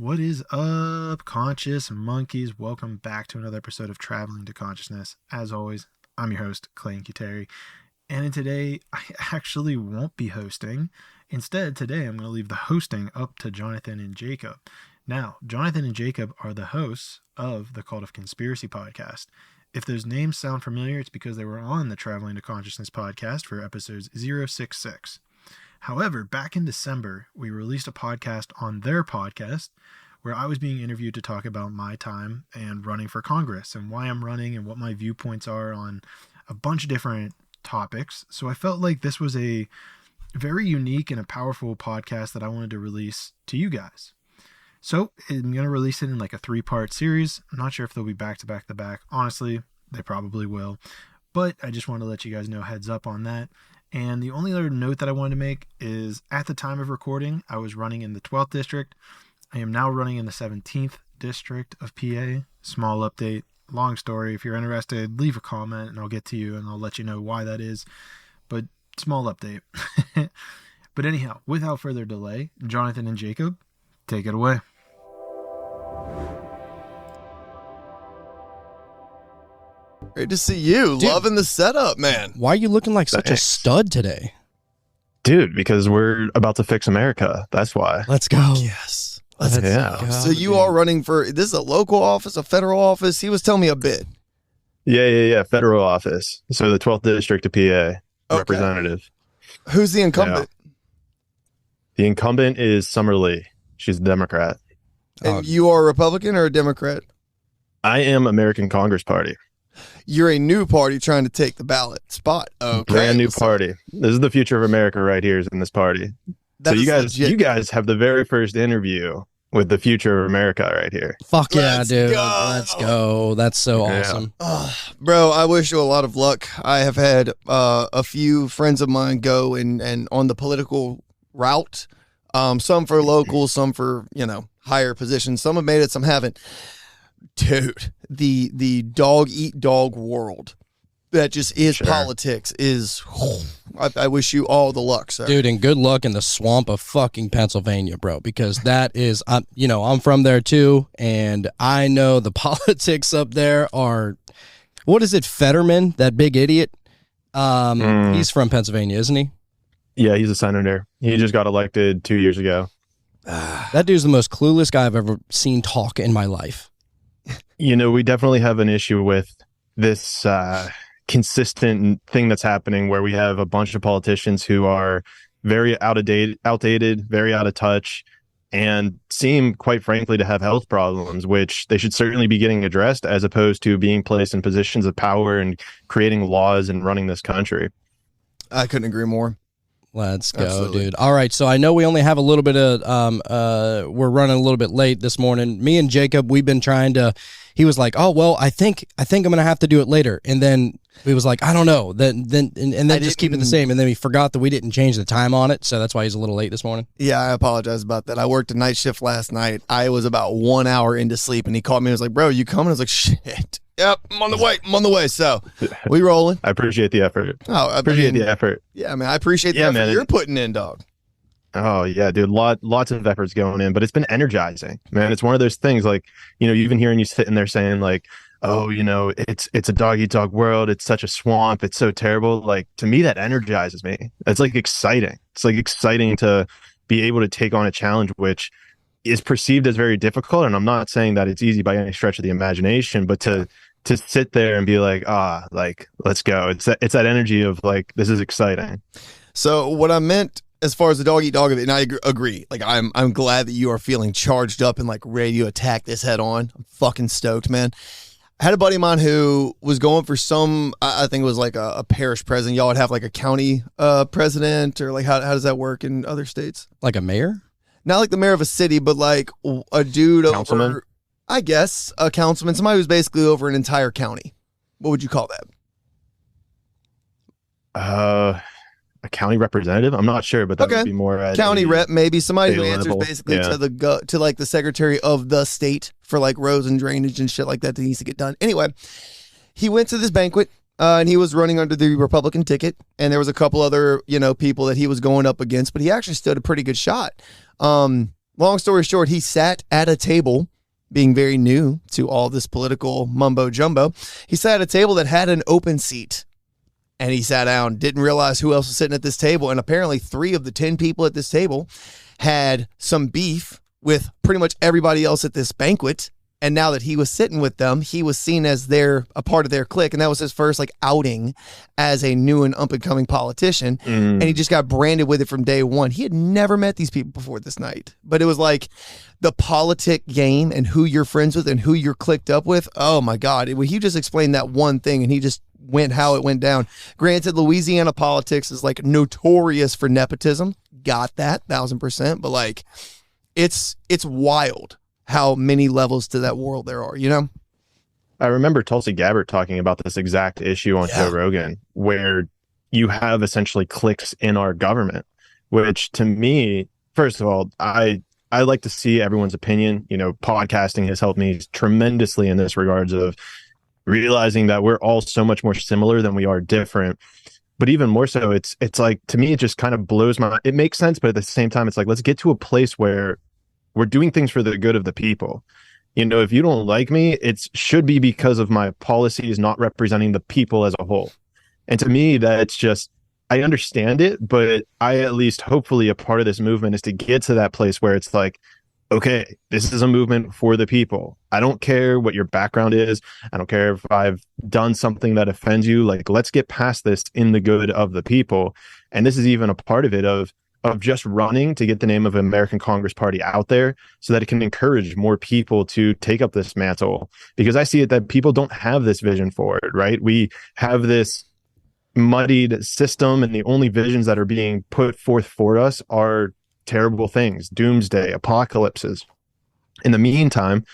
What is up, conscious monkeys? Welcome back to another episode of Traveling to Consciousness. As always, I'm your host, Clayton. And today, I actually won't be hosting. Instead, today, I'm going to leave the hosting up to Jonathan and Jacob. Now, Jonathan and Jacob are the hosts of the Cult of Conspiracy podcast. If those names sound familiar, it's because they were on the Traveling to Consciousness podcast for episodes 066. However, back in December, we released a podcast on their podcast where I was being interviewed to talk about my time and running for Congress and why I'm running and what my viewpoints are on a bunch of different topics. So I felt like this was a very unique and a powerful podcast that I wanted to release to you guys. So I'm going to release it in like a 3-part series. I'm not sure if they'll be back to back to back. Honestly, they probably will. But I just wanted to let you guys know heads up on that. And the only other note that I wanted to make is at the time of recording, I was running in the 12th district. I am now running in the 17th district of PA. Small update, long story. If you're interested, leave a comment and I'll get to you and I'll let you know why that is. But small update. But anyhow, without further delay, Jonathan and Jacob, take it away. Great to see you. Dude, loving the setup, man. Why are you looking like such a stud today? Dude, because we're about to fix America. That's why. Let's go. Yes. Let's go. So you are running for, this is a local office, a federal office? He was telling me a bit. Yeah. Federal office. So the 12th district of PA representative. Who's the incumbent? Yeah. The incumbent is Summer Lee. She's a Democrat. And you are a Republican or a Democrat? I am American Congress Party. You're a new party trying to take the ballot spot. Okay. Brand new party. This is the future of America right here is in this party. So you guys have the very first interview with the future of America right here. Fuck yeah, Let's dude. go. Let's go. That's so awesome. Bro, I wish you a lot of luck. I have had a few friends of mine go and on the political route. Some for local, some for, higher positions. Some have made it, some haven't. Dude, the dog eat dog world that just is politics is, I wish you all the luck, sir. Dude, and good luck in the swamp of fucking Pennsylvania, bro, because that is, I'm from there too, and I know the politics up there are, what is it, Fetterman, that big idiot? He's from Pennsylvania, isn't he? Yeah, he's a senator. He just got elected 2 years ago. That dude's the most clueless guy I've ever seen talk in my life. We definitely have an issue with this consistent thing that's happening where we have a bunch of politicians who are very outdated, very out of touch, and seem, quite frankly, to have health problems, which they should certainly be getting addressed as opposed to being placed in positions of power and creating laws and running this country. I couldn't agree more. Let's go, Absolutely. dude. All right, so I know we only have a little bit of, we're running a little bit late this morning. Me and Jacob, we've been trying to, he was like, oh, well, I think I'm going to have to do it later. And then we was like, I don't know. Then just keep it the same. And then we forgot that we didn't change the time on it. So that's why he's a little late this morning. Yeah, I apologize about that. I worked a night shift last night. I was about 1 hour into sleep and he called me and was like, bro, you coming? I was like, shit. Yep, I'm on the way. So we rolling. I appreciate the effort. I appreciate the effort. Yeah, man, I appreciate the effort you're putting in, dog. Oh yeah, dude, lots of efforts going in, but it's been energizing, man. It's one of those things like, even hearing you sitting there saying like, oh, it's a dog eat dog world. It's such a swamp. It's so terrible. Like, to me, that energizes me. It's like exciting. It's like exciting to be able to take on a challenge, which is perceived as very difficult. And I'm not saying that it's easy by any stretch of the imagination, but to sit there and be like, let's go. It's that energy of like, this is exciting. So what I meant as far as the dog eat dog of it, and I agree. Like, I'm glad that you are feeling charged up and like ready to attack this head on. I'm fucking stoked, man. I had a buddy of mine who was going for some, I think it was like a parish president. Y'all would have like a county president, or like how does that work in other states? Like a mayor? Not like the mayor of a city, but like a dude Councilman? over, I guess, a councilman, somebody who's basically over an entire county. What would you call that? A county representative? I'm not sure, but that would be more at county rep, maybe somebody who answers level. basically to like the secretary of the state for like roads and drainage and shit like that needs to get done. Anyway, he went to this banquet and he was running under the Republican ticket, and there was a couple other people that he was going up against, but he actually stood a pretty good shot. long story short, he sat at a table, being very new to all this political mumbo jumbo. He sat at a table that had an open seat. And he sat down, didn't realize who else was sitting at this table. And apparently 3 of the 10 people at this table had some beef with pretty much everybody else at this banquet. And now that he was sitting with them, he was seen as a part of their clique. And that was his first outing as a new and up and coming politician. And he just got branded with it from day one. He had never met these people before this night, but it was like the politic game and who you're friends with and who you're clicked up with. Oh my God. He just explained that one thing and he just went how it went down. Granted, Louisiana politics is notorious for nepotism. Got that 1,000%. But it's wild how many levels to that world there are, I remember Tulsi Gabbard talking about this exact issue on Joe Rogan, where you have essentially cliques in our government, which to me, first of all, I like to see everyone's opinion. Podcasting has helped me tremendously in this regards of realizing that we're all so much more similar than we are different. But even more so, it's like, to me, it just kind of blows my, it makes sense. But at the same time, it's like, let's get to a place where we're doing things for the good of the people. If you don't like me, it should be because of my policies not representing the people as a whole. And to me, that's just, I understand it, but I at least hopefully a part of this movement is to get to that place where it's like, okay, this is a movement for the people. I don't care what your background is. I don't care if I've done something that offends you. Let's get past this in the good of the people. And this is even a part of it of just running to get the name of American Congress Party out there so that it can encourage more people to take up this mantle. Because I see it that people don't have this vision for it, right? We have this muddied system and the only visions that are being put forth for us are terrible things, doomsday, apocalypses. In the meantime,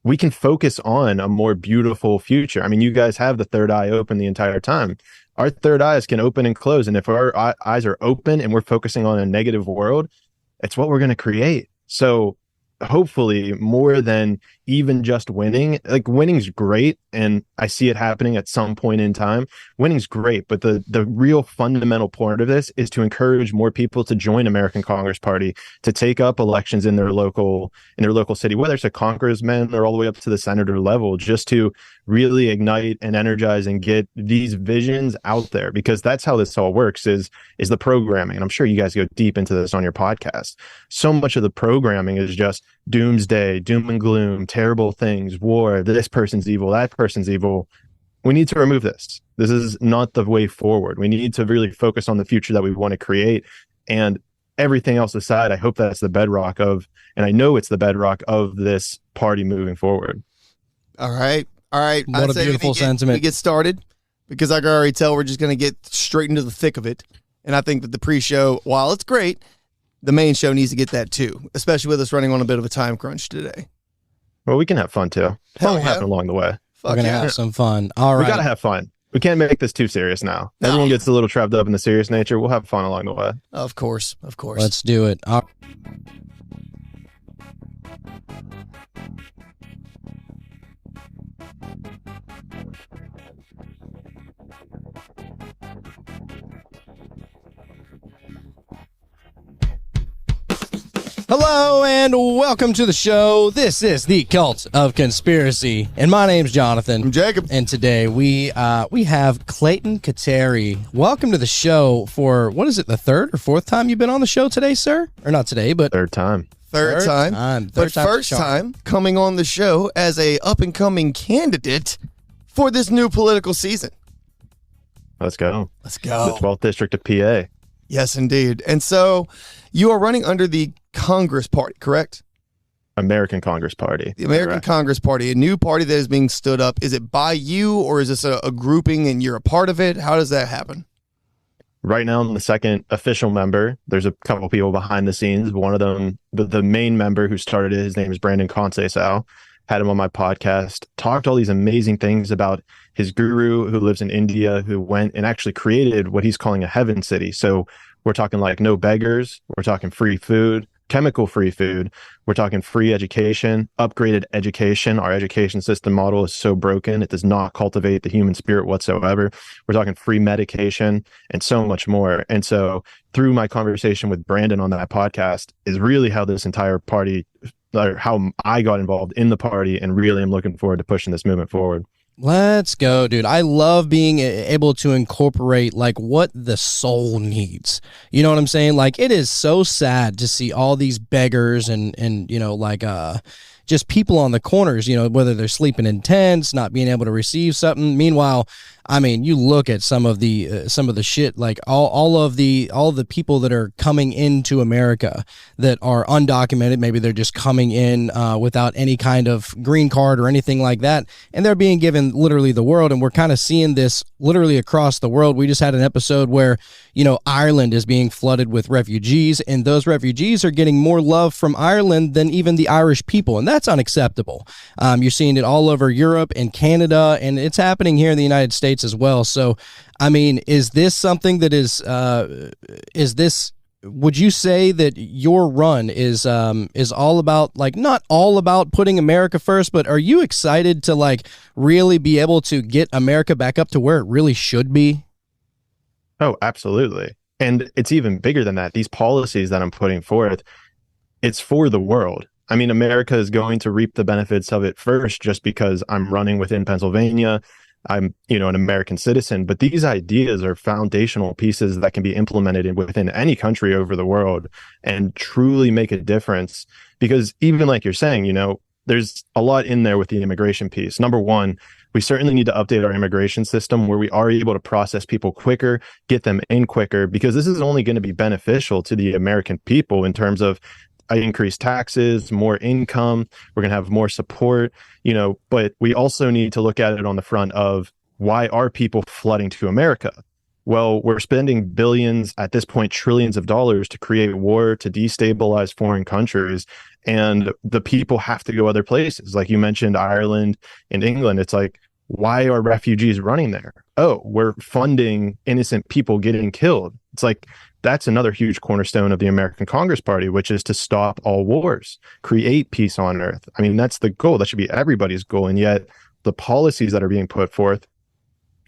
we can focus on a more beautiful future. I mean, you guys have the third eye open the entire time. Our third eyes can open and close. And if our eyes are open and we're focusing on a negative world, it's what we're going to create. So hopefully more than even just winning, winning's great. And I see it happening at some point in time. Winning's great. But the real fundamental part of this is to encourage more people to join American Congress Party, to take up elections in their local city, whether it's a congressman or all the way up to the senator level, just to really ignite and energize and get these visions out there, because that's how this all works is the programming. And I'm sure you guys go deep into this on your podcast. So much of the programming is just doomsday, doom and gloom, terrible things, war, this person's evil, that person's evil. We need to remove this. This is not the way forward. We need to really focus on the future that we want to create, and everything else aside, I hope that's the bedrock of, and I know it's the bedrock of this party moving forward. All right. What a beautiful sentiment. We get started, because I can already tell we're just going to get straight into the thick of it. And I think that the pre-show, while it's great, the main show needs to get that too, especially with us running on a bit of a time crunch today. Well, we can have fun too. Fun will happen along the way. We're going to have some fun. All right. We got to have fun. We can't make this too serious now. No. Everyone gets a little trapped up in the serious nature. We'll have fun along the way. Of course. Let's do it. Hello and welcome to the show. This is the Cult of Conspiracy, and my name's Jonathan. I'm Jacob. And today we have Clayton Kateri. Welcome to the show for, what is it, the third or fourth time you've been on the show today, sir? Or not today, but Third time. Third time. But first time coming on the show as a up-and-coming candidate for this new political season. Let's go. The Oh. 12th district of PA. Yes, indeed. And so you are running under the Congress Party, correct? American Congress Party. The American Correct. Congress Party, a new party that is being stood up. Is it by you, or is this a grouping and you're a part of it? How does that happen? Right now, I'm the second official member. There's a couple people behind the scenes. One of them, the main member who started it, his name is Brandon Conceição. Had him on my podcast, talked all these amazing things about his guru who lives in India, who went and actually created what he's calling a heaven city. So we're talking like no beggars. We're talking free food, chemical-free food. We're talking free education, upgraded education. Our education system model is so broken. It does not cultivate the human spirit whatsoever. We're talking free medication and so much more. And so through my conversation with Brandon on that podcast is really how this entire party, or how I got involved in the party, and really am looking forward to pushing this movement forward. Let's go, dude. I love being able to incorporate like what the soul needs. You know what I'm saying? Like, it is so sad to see all these beggars and you know, like just people on the corners, you know, whether they're sleeping in tents, not being able to receive something. Meanwhile, I mean, you look at some of the shit, like all of the people that are coming into America that are undocumented. Maybe they're just coming in without any kind of green card or anything like that, and they're being given literally the world. And we're kind of seeing this literally across the world. We just had an episode where, you know, Ireland is being flooded with refugees, and those refugees are getting more love from Ireland than even the Irish people, and that's unacceptable. You're seeing it all over Europe and Canada, and it's happening here in the United States as well. So, I mean, is this something that would you say that your run is all about, like, not all about putting America first, but are you excited to like really be able to get America back up to where it really should be? Oh, absolutely. And it's even bigger than that. These policies that I'm putting forth, it's for the world. I mean, America is going to reap the benefits of it first, just because I'm running within Pennsylvania. I'm, you know, an American citizen, but these ideas are foundational pieces that can be implemented within any country over the world and truly make a difference. Because even like you're saying, you know, there's a lot in there with the immigration piece. Number one, we certainly need to update our immigration system where we are able to process people quicker, get them in quicker, because this is only going to be beneficial to the American people in terms of increased taxes, more income. We're going to have more support, you know, but we also need to look at it on the front of, why are people flooding to America? Well, we're spending billions, at this point, trillions of dollars to create war, to destabilize foreign countries. And the people have to go other places. Like you mentioned, Ireland and England. It's like, why are refugees running there? Oh, we're funding innocent people getting killed. It's like, that's another huge cornerstone of the American Congress Party, which is to stop all wars, create peace on earth. I mean, that's the goal. That should be everybody's goal. And yet the policies that are being put forth,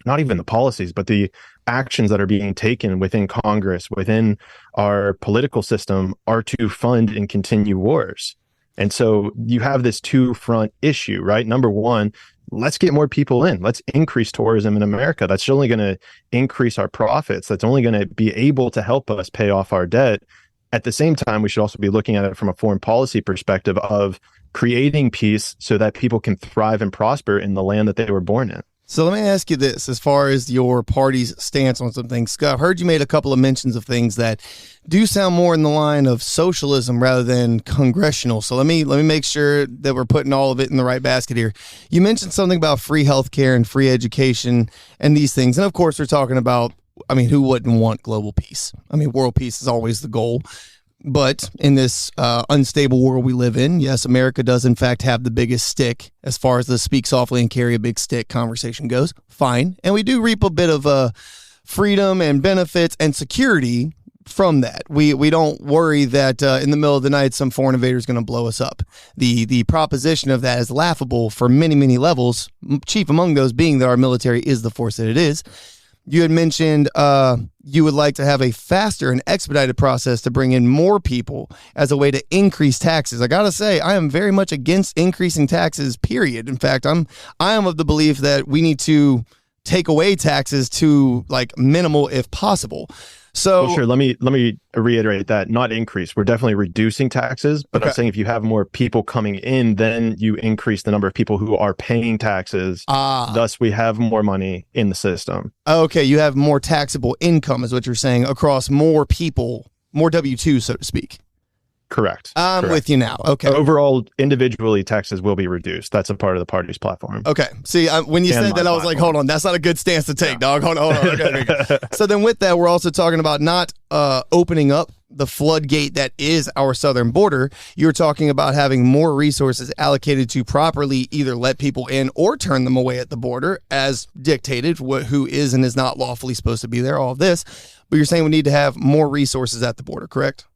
not even the policies, but the actions that are being taken within Congress, within our political system, are to fund and continue wars. And so you have this two-front issue, right? Number one, let's get more people in. Let's increase tourism in America. That's only going to increase our profits. That's only going to be able to help us pay off our debt. At the same time, we should also be looking at it from a foreign policy perspective of creating peace so that people can thrive and prosper in the land that they were born in. So let me ask you this, as far as your party's stance on some things. Scott, I've heard you made a couple of mentions of things that do sound more in the line of socialism rather than congressional. So let me make sure that we're putting all of it in the right basket here. You mentioned something about free healthcare and free education and these things. And of course, we're talking about, I mean, who wouldn't want global peace? I mean, world peace is always the goal. But in this unstable world we live in, yes, America does in fact have the biggest stick as far as the speak softly and carry a big stick conversation goes. Fine. And we do reap a bit of freedom and benefits and security from that. We don't worry that in the middle of the night some foreign invader is going to blow us up. The proposition of that is laughable for many, many levels, chief among those being that our military is the force that it is. You had mentioned you would like to have a faster and expedited process to bring in more people as a way to increase taxes. I got to say, I am very much against increasing taxes, period. In fact, I am of the belief that we need to take away taxes to like minimal if possible. So well, sure. Let me reiterate that. Not increase. We're definitely reducing taxes, but okay. I'm saying if you have more people coming in, then you increase the number of people who are paying taxes. Thus, we have more money in the system. Okay, you have more taxable income, is what you're saying, across more people, more W-2, so to speak. Correct. I'm with you now. Okay. Overall, individually, taxes will be reduced. That's a part of the party's platform. Okay. See, when you said that, I was like, hold on, that's not a good stance to take, dog. Hold on. Okay. So then with that, we're also talking about not opening up the floodgate that is our southern border. You're talking about having more resources allocated to properly either let people in or turn them away at the border as dictated, who is and is not lawfully supposed to be there, all of this. But you're saying we need to have more resources at the border, correct?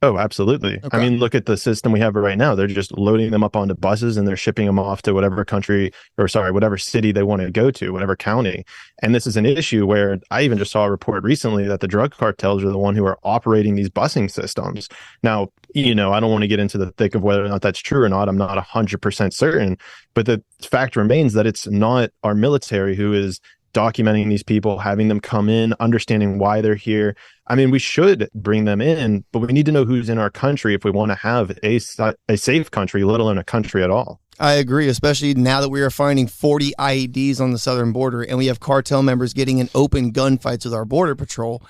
Oh, absolutely. I Okay. mean, look at the system we have right now. They're just loading them up onto buses and they're shipping them off to whatever country, or sorry, whatever city they want to go to, whatever county. And this is an issue where I even just saw a report recently that the drug cartels are the one who are operating these busing systems. Now, I don't want to get into the thick of whether or not that's true or not. I'm not 100% certain, but the fact remains that it's not our military who is documenting these people, having them come in, understanding why they're here. I mean, we should bring them in, but we need to know who's in our country if we want to have a safe country, let alone a country at all. I agree, especially now that we are finding 40 IEDs on the southern border and we have cartel members getting in open gunfights with our border patrol.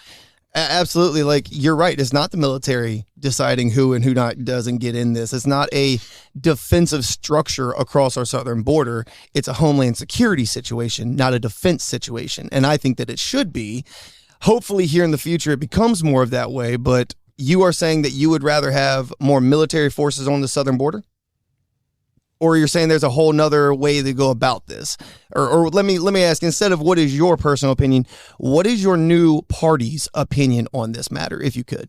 Absolutely. Like, you're right. It's not the military deciding who and who not doesn't get in this. It's not a defensive structure across our southern border. It's a homeland security situation, not a defense situation. And I think that it should be. Hopefully here in the future, it becomes more of that way. But you are saying that you would rather have more military forces on the southern border? Or you're saying there's a whole nother way to go about this? Or let me ask, instead of what is your personal opinion, what is your new party's opinion on this matter, if you could?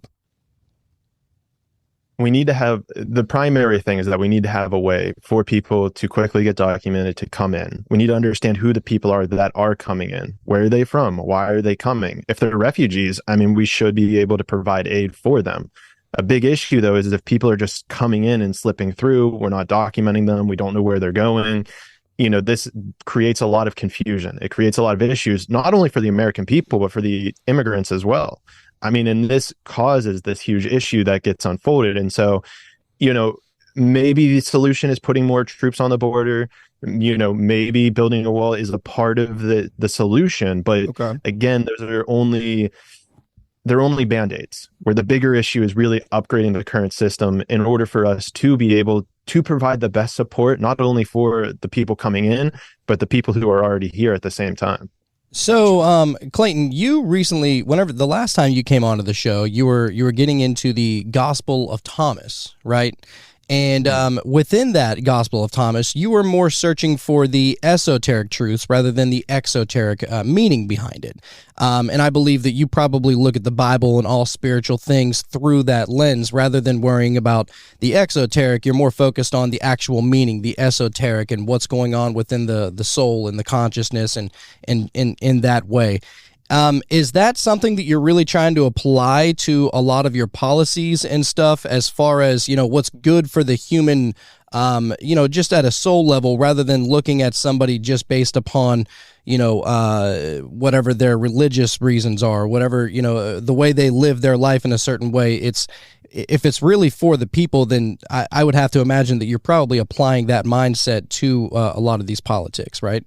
We need to have, the primary thing is that we need to have a way for people to quickly get documented to come in. We need to understand who the people are that are coming in. Where are they from? Why are they coming? If they're refugees, I mean, we should be able to provide aid for them. A big issue, though, is if people are just coming in and slipping through, we're not documenting them, we don't know where they're going. This creates a lot of confusion. It creates a lot of issues, not only for the American people, but for the immigrants as well. I mean, and this causes this huge issue that gets unfolded. And so, maybe the solution is putting more troops on the border. Maybe building a wall is a part of the solution. But again, those are they're only band-aids, where the bigger issue is really upgrading the current system in order for us to be able to provide the best support, not only for the people coming in, but the people who are already here at the same time. So, Clayton, you recently, whenever the last time you came onto the show, you were getting into the Gospel of Thomas, right? And within that Gospel of Thomas, you were more searching for the esoteric truths rather than the exoteric meaning behind it. And I believe that you probably look at the Bible and all spiritual things through that lens rather than worrying about the exoteric. You're more focused on the actual meaning, the esoteric, and what's going on within the soul and the consciousness and in that way. Is that something that you're really trying to apply to a lot of your policies and stuff as far as, what's good for the human, just at a soul level rather than looking at somebody just based upon, whatever their religious reasons are, whatever, the way they live their life in a certain way? If it's really for the people, then I would have to imagine that you're probably applying that mindset to a lot of these politics, right?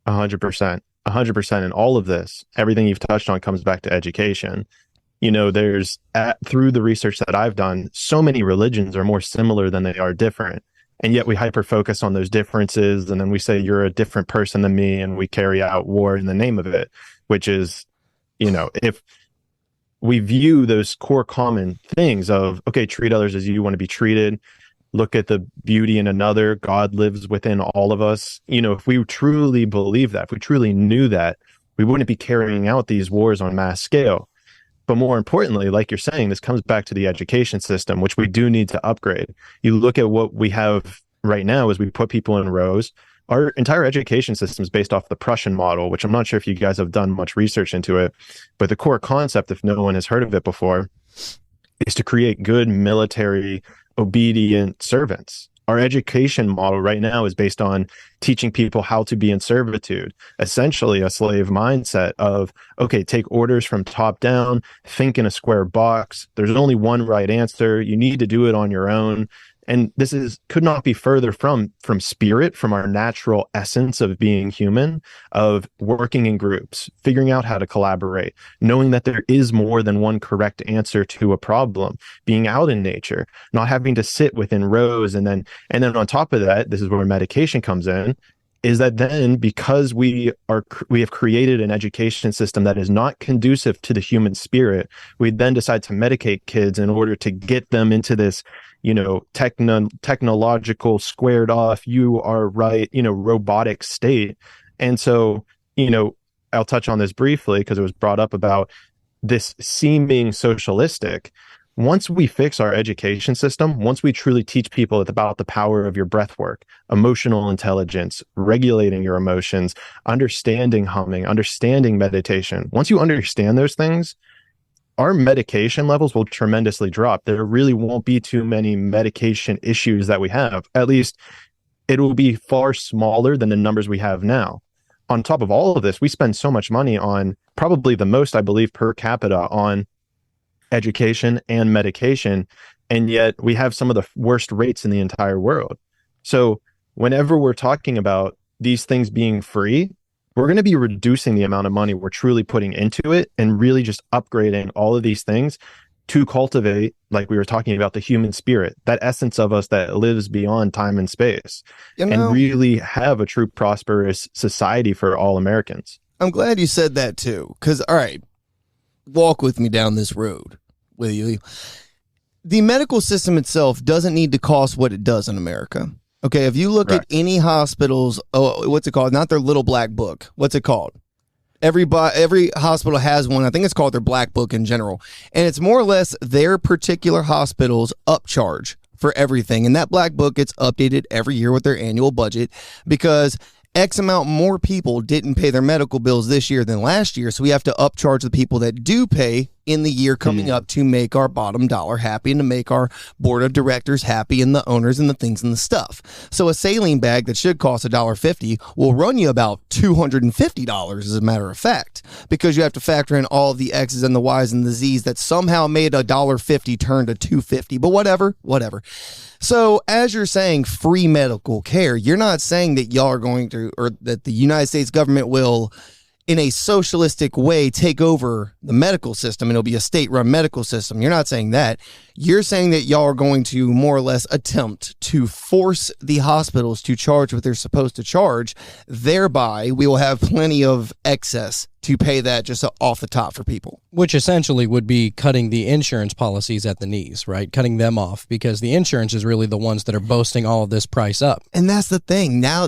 100%. 100%. And all of this, everything you've touched on, comes back to education. Through the research that I've done, so many religions are more similar than they are different. And yet we hyper focus on those differences. And then we say, you're a different person than me. And we carry out war in the name of it, which is, if we view those core common things of, okay, treat others as you want to be treated, look at the beauty in another, God lives within all of us. If we truly believe that, if we truly knew that, we wouldn't be carrying out these wars on mass scale. But more importantly, like you're saying, this comes back to the education system, which we do need to upgrade. You look at what we have right now as we put people in rows. Our entire education system is based off the Prussian model, which I'm not sure if you guys have done much research into it, but the core concept, if no one has heard of it before, is to create good military obedient servants. Our education model right now is based on teaching people how to be in servitude, essentially a slave mindset of, okay, take orders from top down, think in a square box. There's only one right answer. You need to do it on your own. And this could not be further from spirit, from our natural essence of being human, of working in groups, figuring out how to collaborate, knowing that there is more than one correct answer to a problem, being out in nature, not having to sit within rows. And then on top of that, this is where medication comes in, is that then because we have created an education system that is not conducive to the human spirit, we then decide to medicate kids in order to get them into this technological squared off, you are right, robotic state. And so, I'll touch on this briefly because it was brought up about this seeming socialistic. once we fix our education system, once we truly teach people about the power of your breath work, emotional intelligence, regulating your emotions, understanding humming, understanding meditation, once you understand those things, our medication levels will tremendously drop. There really won't be too many medication issues that we have. At least it will be far smaller than the numbers we have now. On top of all of this, we spend so much money on, probably the most, I believe, per capita on education and medication, and yet we have some of the worst rates in the entire world. So whenever we're talking about these things being free, we're going to be reducing the amount of money we're truly putting into it and really just upgrading all of these things to cultivate, like we were talking about, the human spirit, that essence of us that lives beyond time and space, and really have a true prosperous society for all Americans. I'm glad you said that too, because, all right, walk with me down this road, will you? The medical system itself doesn't need to cost what it does in America. Okay, if you look at any hospitals, what's it called? Not their little black book. What's it called? Every hospital has one. I think it's called their black book in general. And it's more or less their particular hospital's upcharge for everything. And that black book gets updated every year with their annual budget, because X amount more people didn't pay their medical bills this year than last year. So we have to upcharge the people that do pay in the year coming up to make our bottom dollar happy and to make our board of directors happy and the owners and the things and the stuff. So a saline bag that should cost $1.50 will run you about $250, as a matter of fact, because you have to factor in all the X's and the Y's and the Z's that somehow made $1.50 turn to $2.50. But whatever. So as you're saying free medical care, you're not saying that y'all are going to, or that the United States government will, in a socialistic way, take over the medical system and it'll be a state-run medical system. You're not saying that. You're saying that y'all are going to more or less attempt to force the hospitals to charge what they're supposed to charge. Thereby, we will have plenty of excess to pay that just off the top for people. Which essentially would be cutting the insurance policies at the knees, right? Cutting them off, because the insurance is really the ones that are boasting all of this price up. And that's the thing. Now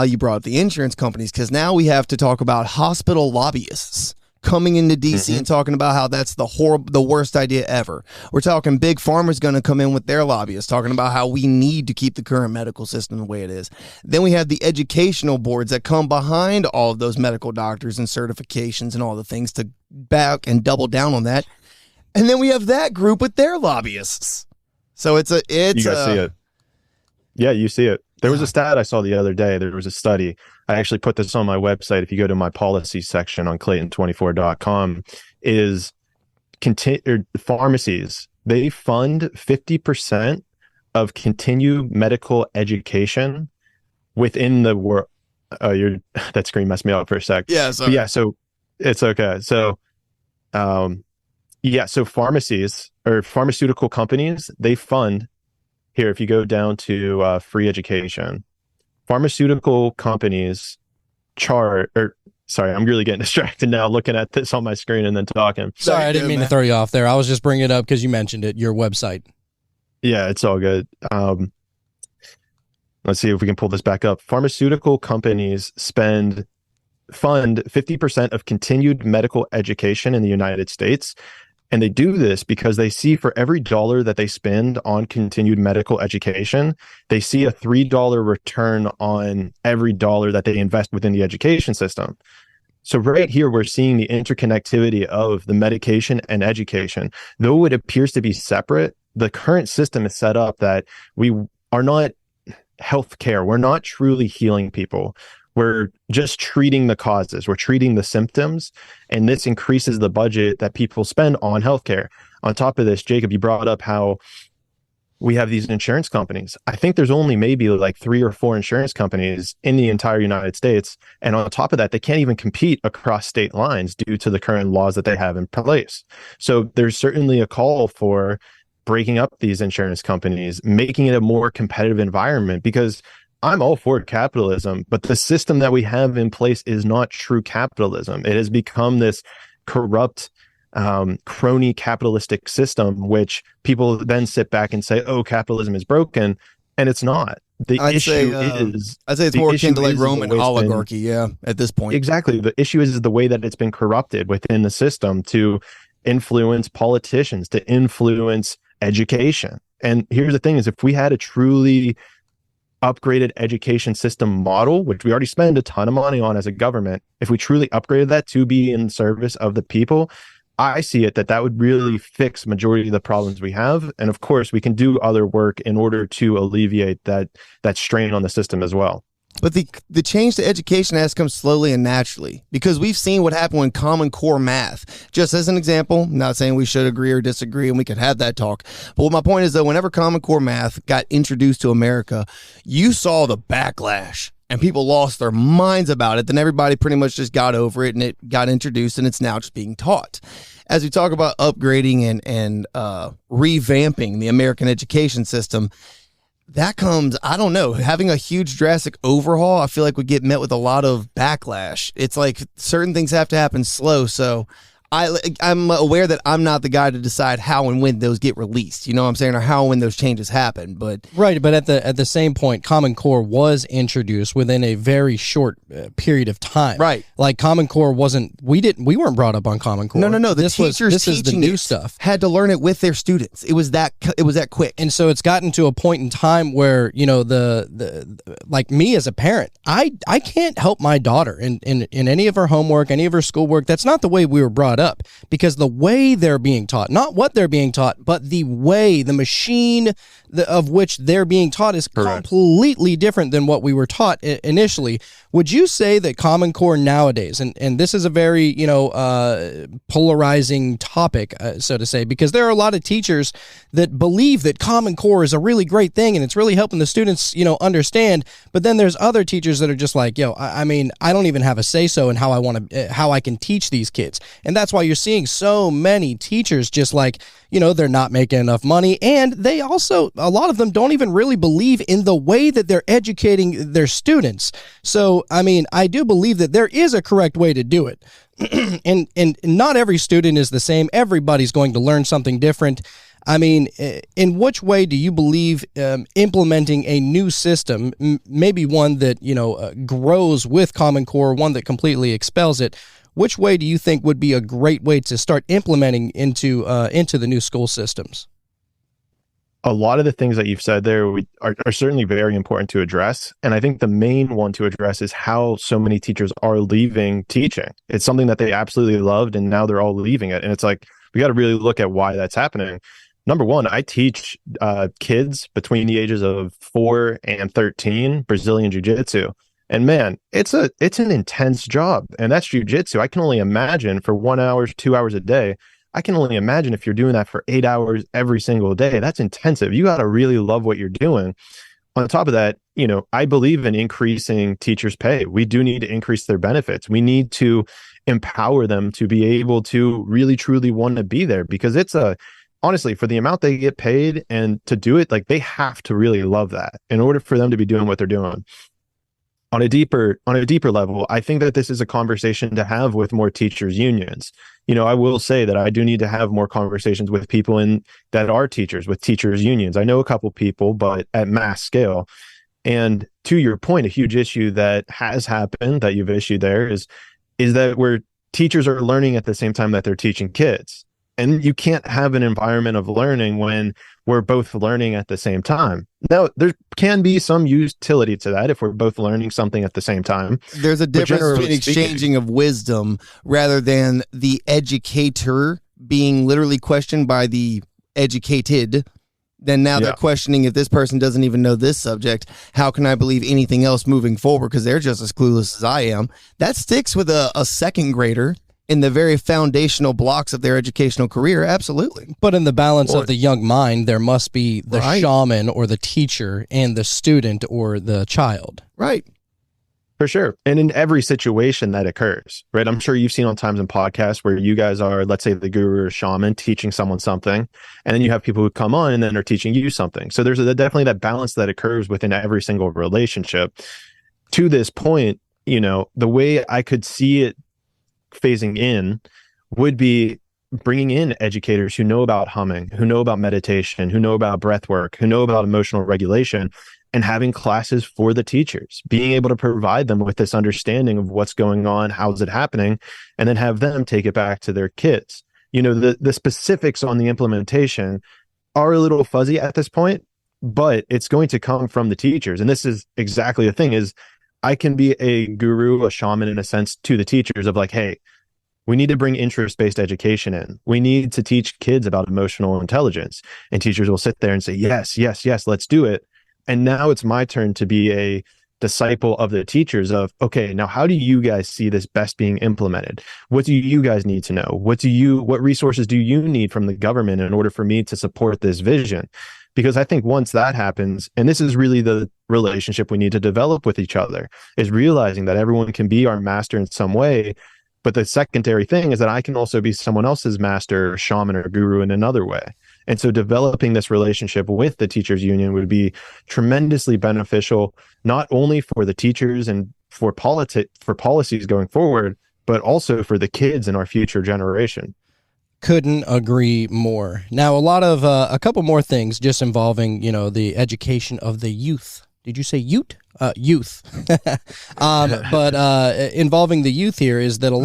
you brought up the insurance companies, because now we have to talk about hospital lobbyists coming into DC and talking about how that's the worst idea ever. We're talking big pharma's going to come in with their lobbyists talking about how we need to keep the current medical system the way it is. Then we have the educational boards that come behind all of those medical doctors and certifications and all the things to back and double down on that. And then we have that group with their lobbyists. So you guys see it. Yeah, you see it. There was a stat I saw the other day. There was a study. I actually put this on my website. If you go to my policy section on Clayton24.com, is pharmacies, they fund 50% of continued medical education within the world. That screen messed me up for a sec. Yeah, sorry. Yeah, so it's okay. So, so pharmacies or pharmaceutical companies, they fund. Here, if you go down to free education, pharmaceutical companies I'm really getting distracted now looking at this on my screen and then talking. Sorry, I didn't mean to throw you off there. I was just bringing it up because you mentioned it, your website. Yeah, it's all good. Let's see if we can pull this back up. Pharmaceutical companies fund 50% of continued medical education in the United States. And they do this because they see for every dollar that they spend on continued medical education, they see a $3 return on every dollar that they invest within the education system. So right here, we're seeing the interconnectivity of the medication and education. Though it appears to be separate, the current system is set up that we are not healthcare. We're not truly healing people. We're just treating the causes. We're treating the symptoms, and this increases the budget that people spend on healthcare. On top of this, Jacob, you brought up how we have these insurance companies. I think there's only maybe like 3 or 4 insurance companies in the entire United States. And on top of that, they can't even compete across state lines due to the current laws that they have in place. So there's certainly a call for breaking up these insurance companies, making it a more competitive environment, because I'm all for capitalism, but the system that we have in place is not true capitalism. It has become this corrupt, crony capitalistic system, which people then sit back and say, oh, capitalism is broken. And it's not. I'd say it's more akin to like Roman oligarchy, at this point. Exactly. The issue is the way that it's been corrupted within the system to influence politicians, to influence education. And here's the thing is, if we had a truly upgraded education system model, which we already spend a ton of money on as a government, if we truly upgraded that to be in service of the people, I see it that would really fix majority of the problems we have. And of course, we can do other work in order to alleviate that strain on the system as well. But the change to education has come slowly and naturally, because we've seen what happened when Common Core math, just as an example, not saying we should agree or disagree and we could have that talk. But what my point is, though, whenever Common Core math got introduced to America, you saw the backlash and people lost their minds about it. Then everybody pretty much just got over it and it got introduced and it's now just being taught. As we talk about upgrading and revamping the American education system, that comes, I don't know, having a huge drastic overhaul, I feel like would get met with a lot of backlash. It's like certain things have to happen slow. So I'm aware that I'm not the guy to decide how and when those get released, you know what I'm saying, or how and when those changes happen. But right, but at the same point, Common Core was introduced within a very short period of time. Right, like Common Core we weren't brought up on Common Core. No. This is the new stuff. Had to learn it with their students. It was that quick, and so it's gotten to a point in time where the like me as a parent, I can't help my daughter in any of her homework, any of her schoolwork. That's not the way we were brought up, because the way they're being taught, not what they're being taught, but the way, the machine of which they're being taught is Correct. Completely different than what we were taught initially. Would you say that Common Core nowadays, and this is a very, polarizing topic, so to say, because there are a lot of teachers that believe that Common Core is a really great thing and it's really helping the students, understand. But then there's other teachers that are just like, I don't even have a say-so in how I can teach these kids. And that's why you're seeing so many teachers just like, they're not making enough money. And they also, a lot of them don't even really believe in the way that they're educating their students. So, I do believe that there is a correct way to do it. and not every student is the same. Everybody's going to learn something different. In which way do you believe implementing a new system, maybe one that, grows with Common Core, one that completely expels it, which way do you think would be a great way to start implementing into the new school systems? A lot of the things that you've said there are certainly very important to address. And I think the main one to address is how so many teachers are leaving teaching. It's something that they absolutely loved, and now they're all leaving it. And it's like, we got to really look at why that's happening. Number one, I teach kids between the ages of 4 and 13 Brazilian Jiu-Jitsu. And man, it's an intense job. And that's jiu-jitsu. I can only imagine for 1 hour, 2 hours a day. I can only imagine if you're doing that for 8 hours every single day. That's intensive. You got to really love what you're doing. On top of that, I believe in increasing teachers' pay. We do need to increase their benefits. We need to empower them to be able to really, truly want to be there, because honestly, for the amount they get paid and to do it, like, they have to really love that in order for them to be doing what they're doing. On a deeper level, I think that this is a conversation to have with more teachers' unions. I will say that I do need to have more conversations with people that are teachers, with teachers' unions. I know a couple people, but at mass scale. And to your point, a huge issue that has happened that you've issued there is that where teachers are learning at the same time that they're teaching kids. And you can't have an environment of learning when we're both learning at the same time. Now, there can be some utility to that if we're both learning something at the same time. There's a difference between exchanging of wisdom rather than the educator being literally questioned by the educated. Then now they're questioning, if this person doesn't even know this subject, how can I believe anything else moving forward? Because they're just as clueless as I am. That sticks with a second grader in the very foundational blocks of their educational career. Absolutely. But in the balance of the young mind, there must be the shaman or the teacher and the student or the child. Right. For sure. And in every situation that occurs, right? I'm sure you've seen on Times and podcasts where you guys are, let's say, the guru or shaman teaching someone something, and then you have people who come on and then are teaching you something. So there's definitely that balance that occurs within every single relationship. To this point, the way I could see it phasing in would be bringing in educators who know about humming, who know about meditation, who know about breath work, who know about emotional regulation, and having classes for the teachers, being able to provide them with this understanding of what's going on, how's it happening, and then have them take it back to their kids. the specifics on the implementation are a little fuzzy at this point, but it's going to come from the teachers. And this is exactly the thing is I can be a guru, a shaman in a sense to the teachers of like, hey, we need to bring interest-based education in. We need to teach kids about emotional intelligence. And teachers will sit there and say, yes, yes, yes, let's do it. And now it's my turn to be a disciple of the teachers of, okay, now how do you guys see this best being implemented? What do you guys need to know? What resources do you need from the government in order for me to support this vision? Because I think once that happens, and this is really the relationship we need to develop with each other, is realizing that everyone can be our master in some way. But the secondary thing is that I can also be someone else's master, or shaman, or guru in another way. And so developing this relationship with the teachers union would be tremendously beneficial, not only for the teachers and for policies going forward, but also for the kids in our future generation. Couldn't agree more. Now, a couple more things just involving, the education of the youth. Did you say youth? Youth. But involving the youth here is that a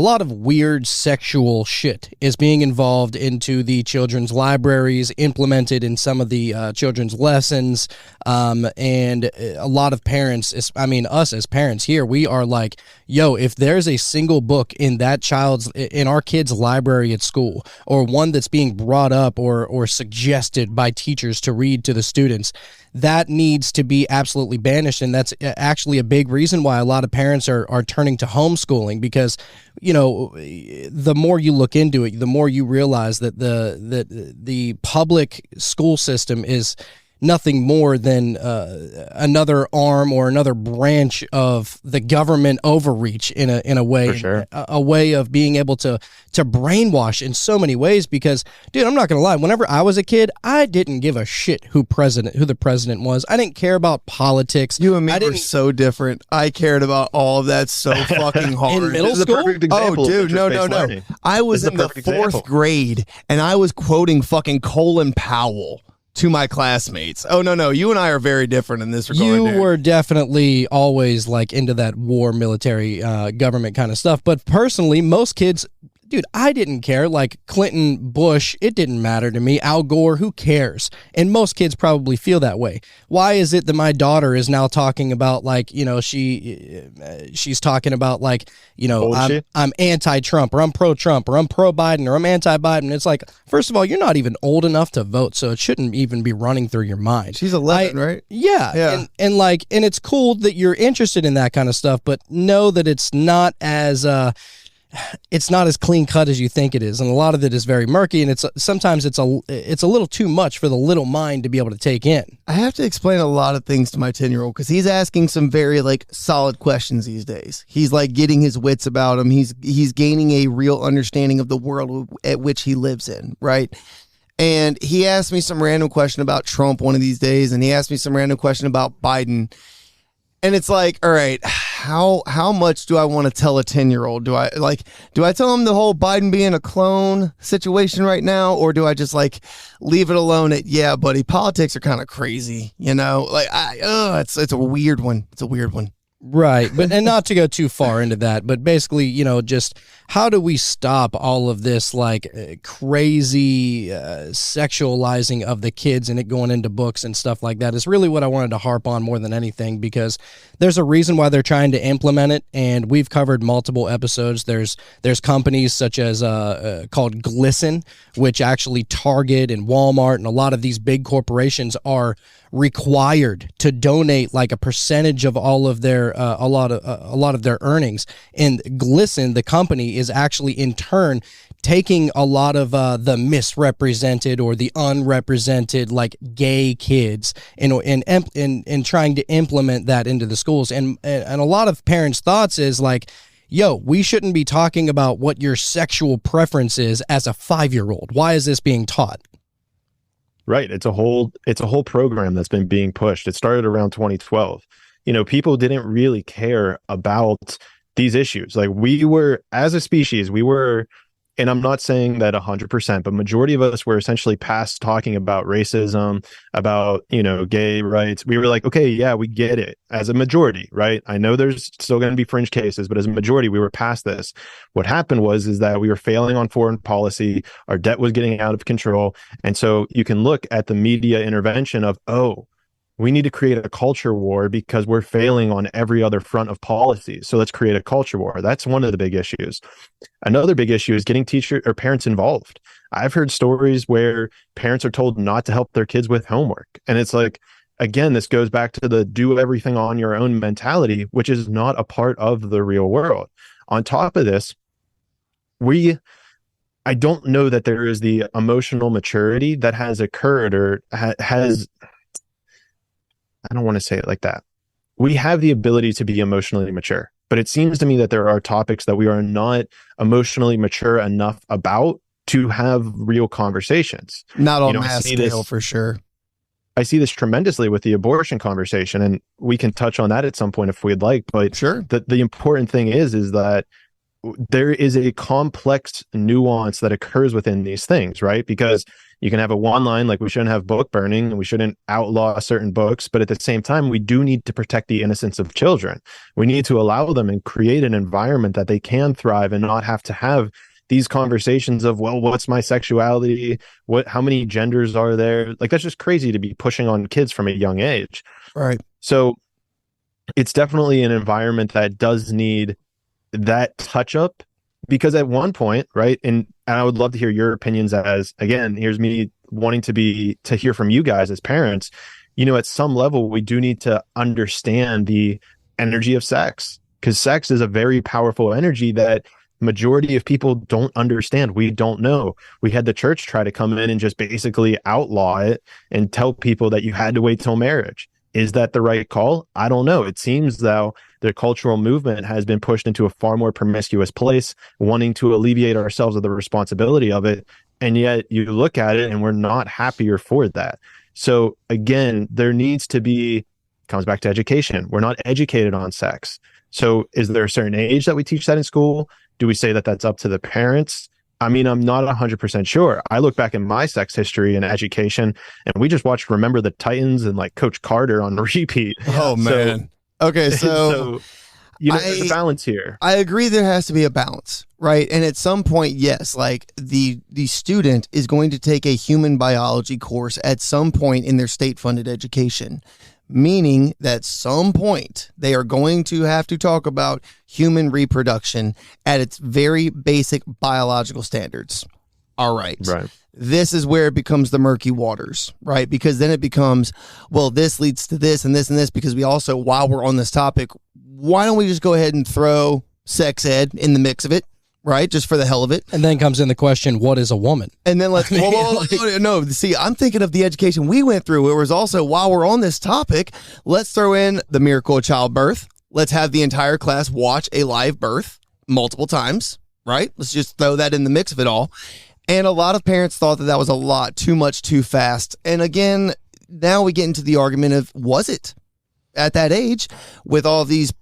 lot of weird sexual shit is being involved into the children's libraries, implemented in some of the children's lessons, and a lot of parents, us as parents here, we are like, yo, if there's a single book in our kid's library at school, or one that's being brought up or suggested by teachers to read to the students, that needs to be absolutely banished. And that's actually a big reason why a lot of parents are turning to homeschooling, because, the more you look into it, the more you realize that the public school system is nothing more than another arm or another branch of the government overreach in a way. For sure. A way of being able to brainwash in so many ways. Because, dude, I'm not gonna lie, whenever I was a kid, I didn't give a shit who the president was. I didn't care about politics. You and me were so different. I cared about all of that so fucking hard. In middle school? Oh, dude, no. I was in the fourth grade, and I was quoting fucking Colin Powell to my classmates. Oh, no. You and I are very different in this regard. You were definitely always like into that war, military, government kind of stuff. But personally, most kids, dude, I didn't care. Like Clinton, Bush, it didn't matter to me. Al Gore, who cares? And most kids probably feel that way. Why is it that my daughter is now talking about like, she's talking about like, I'm anti-Trump, or I'm pro-Trump, or I'm pro-Biden, or I'm anti-Biden? It's like, first of all, you're not even old enough to vote, so it shouldn't even be running through your mind. She's 11, right? Yeah. And it's cool that you're interested in that kind of stuff, but know that it's not as clean cut as you think it is, and a lot of it is very murky, and sometimes it's a little too much for the little mind to be able to take in. I have to explain a lot of things to my 10-year-old because he's asking some very like solid questions these days. He's like getting his wits about him. He's gaining a real understanding of the world at which he lives in, right? And he asked me some random question about Trump one of these days, and he asked me some random question about Biden. And it's like, all right, how much do I want to tell a 10-year-old? Do I tell him the whole Biden being a clone situation right now, or do I just like leave it alone at, yeah, buddy, politics are kind of crazy, Like it's a weird one. It's a weird one. Right, and not to go too far into that, but basically, just how do we stop all of this like crazy sexualizing of the kids and it going into books and stuff like that is really what I wanted to harp on more than anything, because there's a reason why they're trying to implement it, and we've covered multiple episodes. There's companies such as called Glisten, which actually Target and Walmart and a lot of these big corporations are required to donate like a percentage of all of their a lot of their earnings. And Glisten, the company, is actually in turn taking a lot of the misrepresented or the unrepresented like gay kids and trying to implement that into the schools. And a lot of parents' thoughts is like, yo, we shouldn't be talking about what your sexual preference is as a 5-year-old. Why is this being taught? Right. It's a whole program that's been being pushed. It started around 2012. People didn't really care about these issues. Like we were, as a species, we were and I'm not saying that 100%, but majority of us were essentially past talking about racism, about, gay rights. We were like, okay, yeah, we get it as a majority, right? I know there's still going to be fringe cases, but as a majority, we were past this. What happened is that we were failing on foreign policy. Our debt was getting out of control. And so you can look at the media intervention of, oh, we need to create a culture war because we're failing on every other front of policy. So let's create a culture war. That's one of the big issues. Another big issue is getting teacher or parents involved. I've heard stories where parents are told not to help their kids with homework. And it's like, again, this goes back to the do everything on your own mentality, which is not a part of the real world. On top of this, I don't know that there is the emotional maturity that has occurred or has, I don't want to say it like that. We have the ability to be emotionally mature, but it seems to me that there are topics that we are not emotionally mature enough about to have real conversations. Not on mass scale, for sure. I see this tremendously with the abortion conversation, and we can touch on that at some point if we'd like. But sure, the important thing is that there is a complex nuance that occurs within these things, right? Because you can have a one line like we shouldn't have book burning and we shouldn't outlaw certain books, but at the same time, we do need to protect the innocence of children. We need to allow them and create an environment that they can thrive and not have to have these conversations of, well, what's my sexuality? How many genders are there? Like, that's just crazy to be pushing on kids from a young age. Right. So it's definitely an environment that does need that touch up, because at one point, right, and I would love to hear your opinions as, again, here's me wanting to hear from you guys as parents. At some level, we do need to understand the energy of sex, because sex is a very powerful energy that majority of people don't understand. We don't know. We had the church try to come in and just basically outlaw it and tell people that you had to wait till marriage. Is that the right call? I don't know. It seems though the cultural movement has been pushed into a far more promiscuous place, wanting to alleviate ourselves of the responsibility of it. And yet you look at it and we're not happier for that. So again, there needs to be, comes back to education. We're not educated on sex. So is there a certain age that we teach that in school? Do we say that that's up to the parents? I mean, I'm not 100% sure. I look back in my sex history and education, and we just watched Remember the Titans and like Coach Carter on repeat. Oh, man. Okay, so there's a balance here. I agree there has to be a balance, right? And at some point, yes, like the student is going to take a human biology course at some point in their state-funded education, meaning that at some point they are going to have to talk about human reproduction at its very basic biological standards. All right. Right. This is where it becomes the murky waters, right? Because then it becomes, well, this leads to this and this and this, because we also, while we're on this topic, why don't we just go ahead and throw sex ed in the mix of it, right? Just for the hell of it. And then comes in the question, what is a woman? And then let's, no, see, I'm thinking of the education we went through. It was also, while we're on this topic, let's throw in the miracle of childbirth. Let's have the entire class watch a live birth multiple times, right? Let's just throw that in the mix of it all. And a lot of parents thought that was a lot too much too fast. And again, now we get into the argument of, was it at that age with all these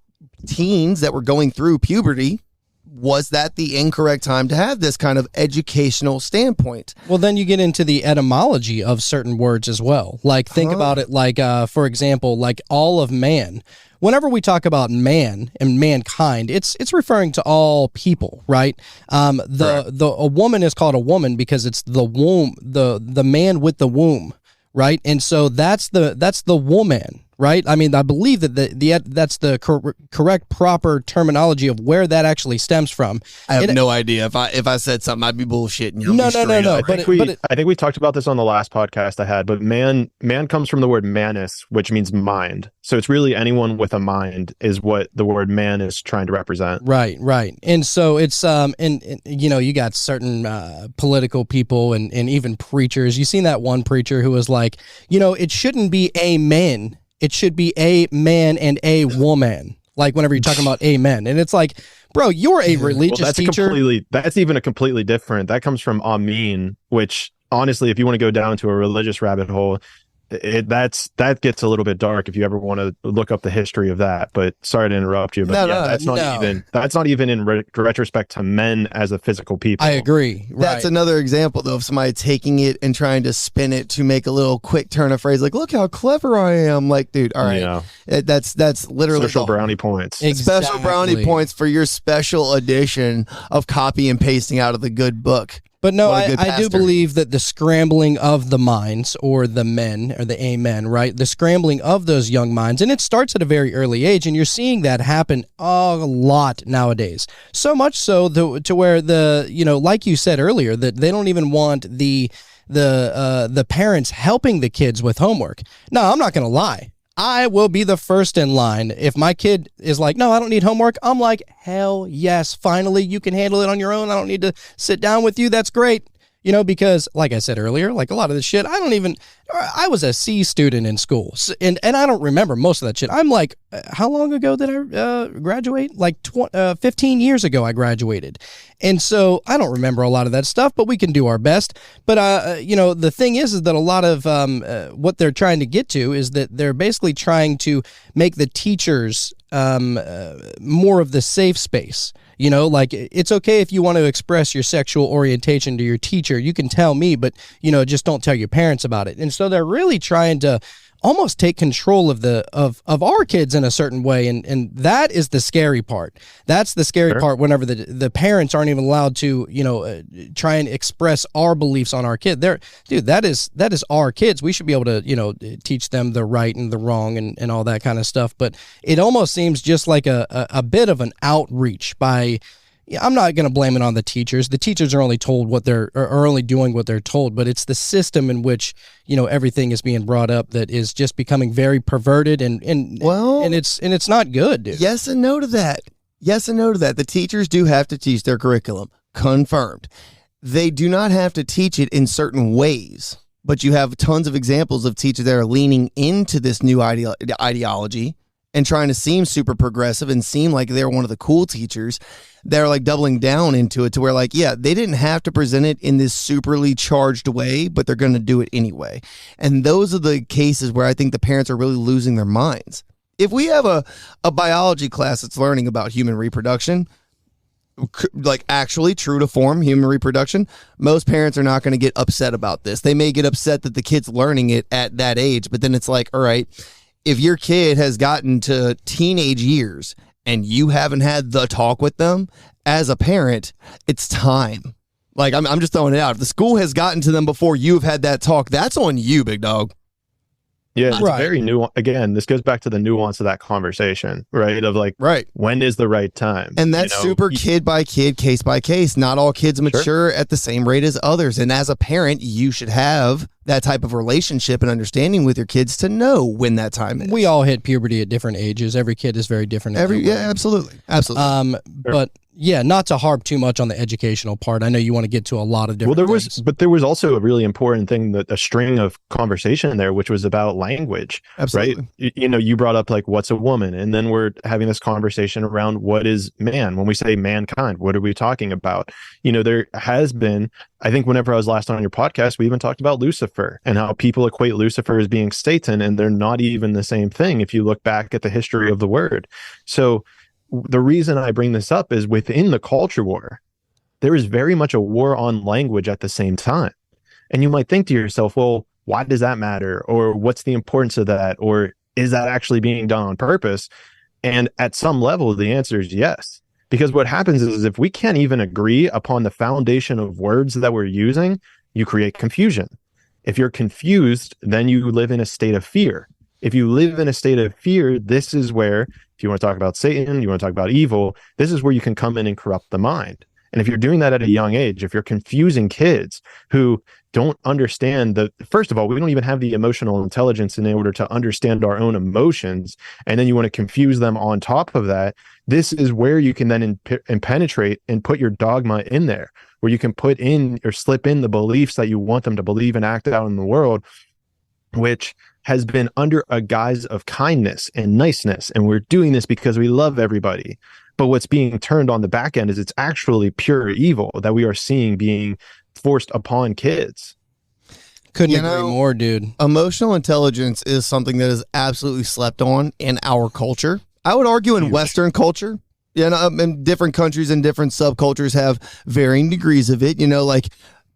teens that were going through puberty? Was that the incorrect time to have this kind of educational standpoint? Well, then you get into the etymology of certain words as well. Like, think about it like, for example, like all of man. Whenever we talk about man and mankind, it's referring to all people, right? A woman is called a woman because it's the womb, the man with the womb, right? And so that's the woman, right? I mean, I believe that that's the correct proper terminology of where that actually stems from. I have no idea. If I said something, I'd be bullshitting you. No. I think we talked about this on the last podcast I had, but man comes from the word manus, which means mind. So it's really anyone with a mind is what the word man is trying to represent. Right. And so it's and you got certain political people and even preachers. You seen that one preacher who was like, it shouldn't be a man. It should be a man and a woman. Like whenever you're talking about amen. And it's like, bro, you're a religious teacher. That's even a completely different. That comes from amin, which honestly, if you want to go down into a religious rabbit hole, that gets a little bit dark if you ever want to look up the history of that. But sorry to interrupt you, but that's not even in retrospect to men as a physical people. I agree. That's another example though of somebody taking it and trying to spin it to make a little quick turn of phrase, like, look how clever I am. Like, dude, all right, that's literally special brownie points. Exactly. Special brownie points for your special edition of copy and pasting out of the good book. But no, I do believe that the scrambling of the minds, or the men, or the amen, right? The scrambling of those young minds, and it starts at a very early age, and you're seeing that happen a lot nowadays. So much so to where like you said earlier, that they don't even want the parents helping the kids with homework. No, I'm not going to lie. I will be the first in line. If my kid is like, no, I don't need homework, I'm like, hell yes, finally you can handle it on your own. I don't need to sit down with you. That's great. Because like I said earlier, like a lot of this shit, I was a C student in school, and I don't remember most of that shit. I'm like, how long ago did I graduate? Like 15 years ago I graduated. And so I don't remember a lot of that stuff, but we can do our best. But, the thing is that a lot of what they're trying to get to is that they're basically trying to make the teachers more of the safe space. Like, it's okay if you want to express your sexual orientation to your teacher. You can tell me, but, just don't tell your parents about it. And so they're really trying to almost take control of our kids in a certain way, and that is the scary part. That's the scary part whenever the parents aren't even allowed to try and express our beliefs on our kid. That is our kids. We should be able to teach them the right and the wrong and all that kind of stuff. But it almost seems just like a bit of an outreach by. I'm not going to blame it on the teachers. The teachers are only told are only doing what they're told, but it's the system in which, everything is being brought up that is just becoming very perverted and it's not good, dude. Yes and no to that. The teachers do have to teach their curriculum. Confirmed. They do not have to teach it in certain ways, but you have tons of examples of teachers that are leaning into this new ideology and trying to seem super progressive and seem like they're one of the cool teachers. They're like doubling down into it to where like, yeah, they didn't have to present it in this superly charged way, but they're going to do it anyway. And those are the cases where I think the parents are really losing their minds. If we have a biology class that's learning about human reproduction, like actually true to form human reproduction, most parents are not going to get upset about this. They may get upset that the kid's learning it at that age, but then it's like, all right, if your kid has gotten to teenage years and you haven't had the talk with them as a parent, it's time. Like, I'm just throwing it out. If the school has gotten to them before you've had that talk, that's on you, big dog. Yeah, it's very nuanced. Again, this goes back to the nuance of that conversation, right? Of like, when is the right time? And that's super kid by kid, case by case. Not all kids mature at the same rate as others. And as a parent, you should have that type of relationship and understanding with your kids to know when that time is. We all hit puberty at different ages. Every kid is very different. Absolutely. But yeah, not to harp too much on the educational part. I know you want to get to a lot of different things. But there was also a really important thing, that a string of conversation there, which was about language. Absolutely. Right? You brought up like, what's a woman? And then we're having this conversation around what is man. When we say mankind, what are we talking about? There has been, I think whenever I was last on your podcast, we even talked about Lucifer and how people equate Lucifer as being Satan, and they're not even the same thing if you look back at the history of the word. So the reason I bring this up is within the culture war, there is very much a war on language at the same time. And you might think to yourself, well, why does that matter? Or what's the importance of that? Or is that actually being done on purpose? And at some level, the answer is yes. Because what happens is if we can't even agree upon the foundation of words that we're using, you create confusion. If you're confused, then you live in a state of fear. If you live in a state of fear, this is where, if you want to talk about Satan, you want to talk about evil, this is where you can come in and corrupt the mind. And if you're doing that at a young age, if you're confusing kids who don't understand first of all, we don't even have the emotional intelligence in order to understand our own emotions. And then you want to confuse them on top of that. This is where you can then penetrate and put your dogma in there, where you can put in or slip in the beliefs that you want them to believe and act out in the world, which has been under a guise of kindness and niceness. And we're doing this because we love everybody. But what's being turned on the back end is it's actually pure evil that we are seeing being forced upon kids. Couldn't agree more, dude. Emotional intelligence is something that is absolutely slept on in our culture. I would argue in Western culture. And different countries and different subcultures have varying degrees of it. Like,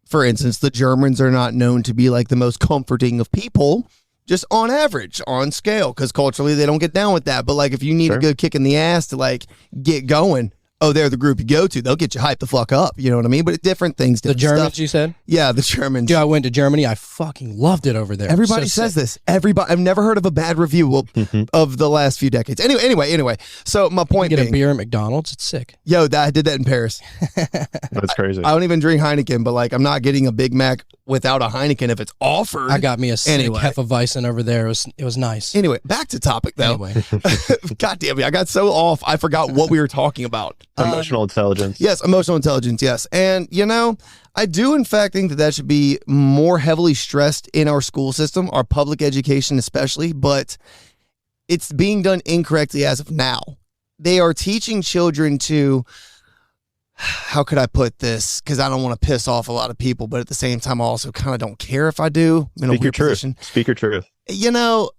for instance, the Germans are not known to be like the most comforting of people, just on average, on scale, because culturally they don't get down with that. But like, if you need a good kick in the ass to like get going, they're the group you go to. They'll get you hyped the fuck up. You know what I mean? But different things. The Germans, you said? Yeah, the Germans. Dude, I went to Germany. I fucking loved it over there. Everybody says this. Everybody. I've never heard of a bad review of the last few decades. Anyway. So my point being, get a beer at McDonald's. It's sick. I did that in Paris. That's crazy. I don't even drink Heineken, but like, I'm not getting a Big Mac without a Heineken if it's offered. I got me a sick Hefeweizen over there. It was nice. Anyway, back to topic though. Anyway. God damn it, I got so off. I forgot what we were talking about. Emotional intelligence. Yes, emotional intelligence. Yes, and I do in fact think that should be more heavily stressed in our school system, our public education especially. But it's being done incorrectly as of now. They are teaching children to. How could I put this? Because I don't want to piss off a lot of people, but at the same time, I also kind of don't care if I do. Speak your truth. Speak your truth. All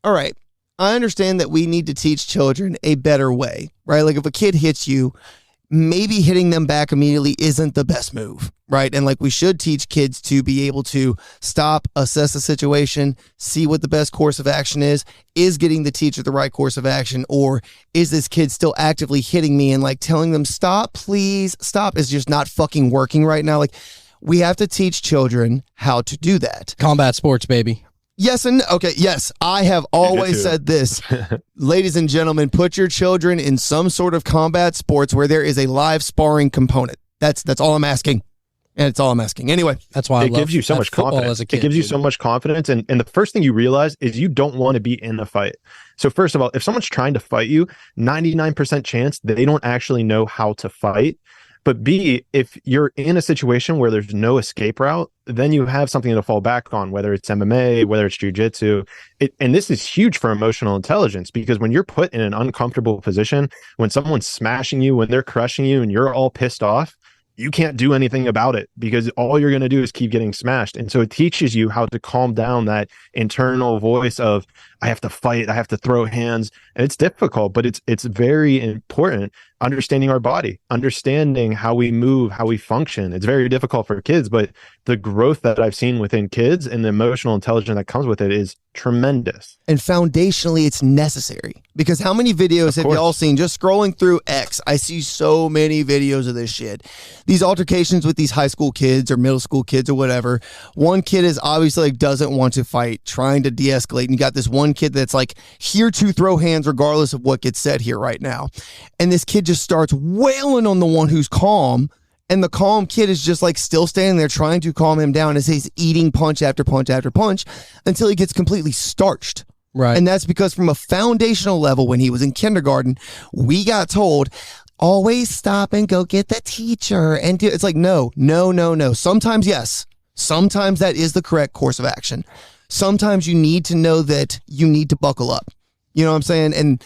right. I understand that we need to teach children a better way, right? Like if a kid hits you, maybe hitting them back immediately isn't the best move, right? And like we should teach kids to be able to stop, assess the situation, see what the best course of action is getting the teacher the right course of action, or is this kid still actively hitting me, and like telling them, stop, please, stop is just not fucking working right now. Like we have to teach children how to do that. Combat sports, baby. Yes and okay. Yes, I have always said this. Ladies and gentlemen, put your children in some sort of combat sports where there is a live sparring component. That's all I'm asking. And it's all I'm asking. Anyway, that's why it gives you so much confidence. As a kid, it gives you so much confidence. And the first thing you realize is you don't want to be in a fight. So first of all, if someone's trying to fight you, 99% chance they don't actually know how to fight. But B, if you're in a situation where there's no escape route, then you have something to fall back on, whether it's MMA, whether it's jujitsu. And this is huge for emotional intelligence, because when you're put in an uncomfortable position, when someone's smashing you, when they're crushing you and you're all pissed off, you can't do anything about it because all you're going to do is keep getting smashed. And so it teaches you how to calm down that internal voice of, I have to fight, I have to throw hands. And it's difficult, but it's very important. Understanding our body, understanding how we move, how we function. It's very difficult for kids, but the growth that I've seen within kids and the emotional intelligence that comes with it is tremendous. And foundationally, it's necessary, because how many videos have y'all seen just scrolling through X? I see so many videos of this shit. These altercations with these high school kids or middle school kids or whatever. One kid is obviously like doesn't want to fight, trying to de-escalate. And you got this one kid that's like here to throw hands regardless of what gets said here right now. And this kid just starts wailing on the one who's calm. And the calm kid is just like still standing there trying to calm him down as he's eating punch after punch after punch until he gets completely starched. Right. And that's because from a foundational level, when he was in kindergarten, we got told, always stop and go get the teacher. And it's like, no. Sometimes, yes. Sometimes that is the correct course of action. Sometimes you need to know that you need to buckle up. You know what I'm saying? And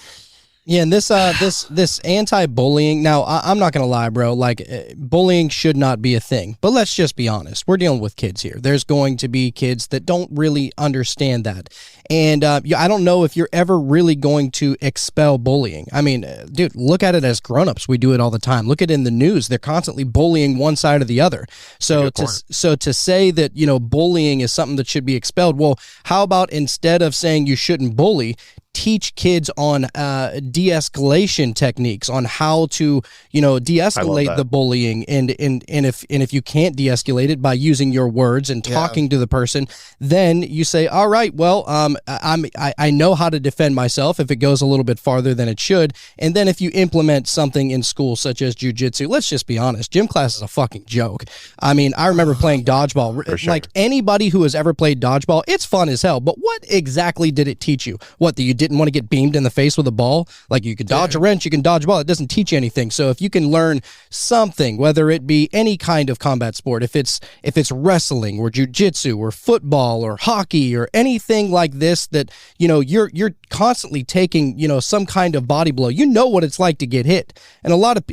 yeah, and this anti-bullying. Now, I'm not gonna lie, bro. Like, bullying should not be a thing. But let's just be honest. We're dealing with kids here. There's going to be kids that don't really understand that, and I don't know if you're ever really going to expel bullying. I mean, dude, look at it as grown-ups. We do it all the time. Look at it in the news. They're constantly bullying one side or the other. So to say that bullying is something that should be expelled. Well, how about instead of saying you shouldn't bully, teach kids on de-escalation techniques, on how to de-escalate the bullying, and if you can't de-escalate it by using your words and talking to the person, then you say, all right, well, I know how to defend myself if it goes a little bit farther than it should. And then if you implement something in school such as jujitsu, let's just be honest, gym class is a fucking joke. I mean, I remember playing dodgeball. Sure. Like anybody who has ever played dodgeball, it's fun as hell, but what exactly did it teach you? What, that you didn't want to get beamed in the face with a ball? Like, you can dodge a wrench, you can dodge a ball. It doesn't teach you anything. So if you can learn something, whether it be any kind of combat sport, if it's wrestling or jujitsu or football or hockey or anything like this, this, that, you're constantly taking, some kind of body blow. You know what it's like to get hit. And a lot of,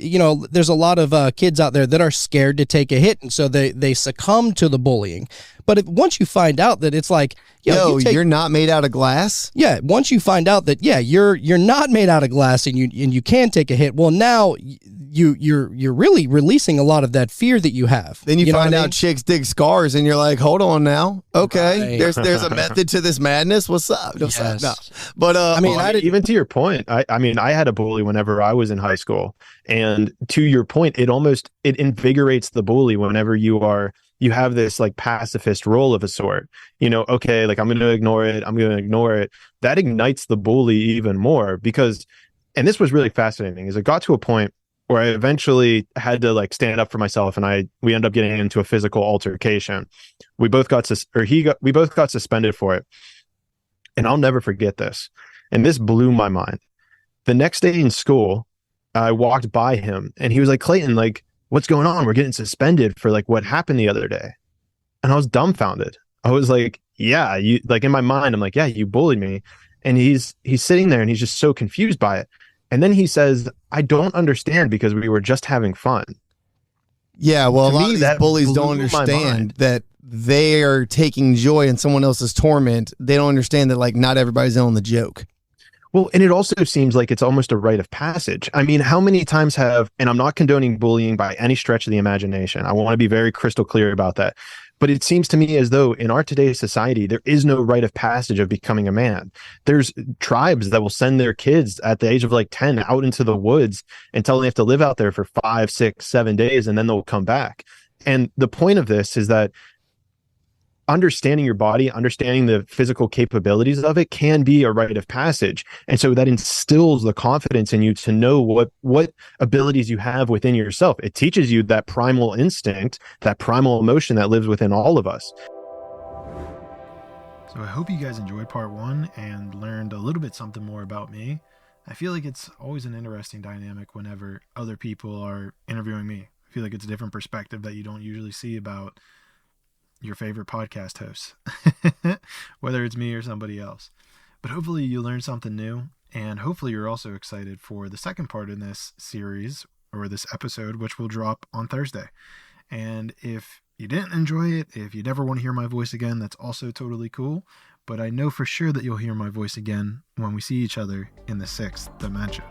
there's a lot of kids out there that are scared to take a hit. And so they succumb to the bullying. But once you find out that it's like, you're not made out of glass. Yeah. Once you find out that, you're not made out of glass and you can take a hit. Well, now you're really releasing a lot of that fear that you have. Then you find out chicks dig scars and you're like, hold on now. Okay. Right. There's a method to this madness. What's up? Yes. No. But even to your point, I had a bully whenever I was in high school. And to your point, it invigorates the bully whenever you have this like pacifist role of a sort, okay, like I'm going to ignore it. That ignites the bully even more because, and this was really fascinating, is it got to a point where I eventually had to like stand up for myself, and we ended up getting into a physical altercation. We both got suspended for it. And I'll never forget this. And this blew my mind. The next day in school, I walked by him and he was like, Clayton, like, what's going on? We're getting suspended for like what happened the other day. And I was dumbfounded. I was like, yeah, you, like, in my mind, I'm like, yeah, you bullied me. And he's sitting there and he's just so confused by it. And then he says, I don't understand because we were just having fun. Yeah, well, a lot of these bullies don't understand that they are taking joy in someone else's torment. They don't understand that, like, not everybody's in on the joke. Well, and it also seems like it's almost a rite of passage. I mean, how many times and I'm not condoning bullying by any stretch of the imagination. I want to be very crystal clear about that. But it seems to me as though in our today's society, there is no rite of passage of becoming a man. There's tribes that will send their kids at the age of like 10 out into the woods and tell them they have to live out there for 5, 6, 7 days, and then they'll come back. And the point of this is that understanding your body, understanding the physical capabilities of it can be a rite of passage. And so that instills the confidence in you to know what abilities you have within yourself. It teaches you that primal instinct, that primal emotion that lives within all of us. So I hope you guys enjoyed part 1 and learned a little bit something more about me. I feel like it's always an interesting dynamic whenever other people are interviewing me. I feel like it's a different perspective that you don't usually see about your favorite podcast hosts, whether it's me or somebody else. But hopefully you learned something new, and hopefully you're also excited for the second part in this series, or this episode, which will drop on Thursday. And if you didn't enjoy it, if you never want to hear my voice again, that's also totally cool. But I know for sure that you'll hear my voice again when we see each other in the 6th dimension.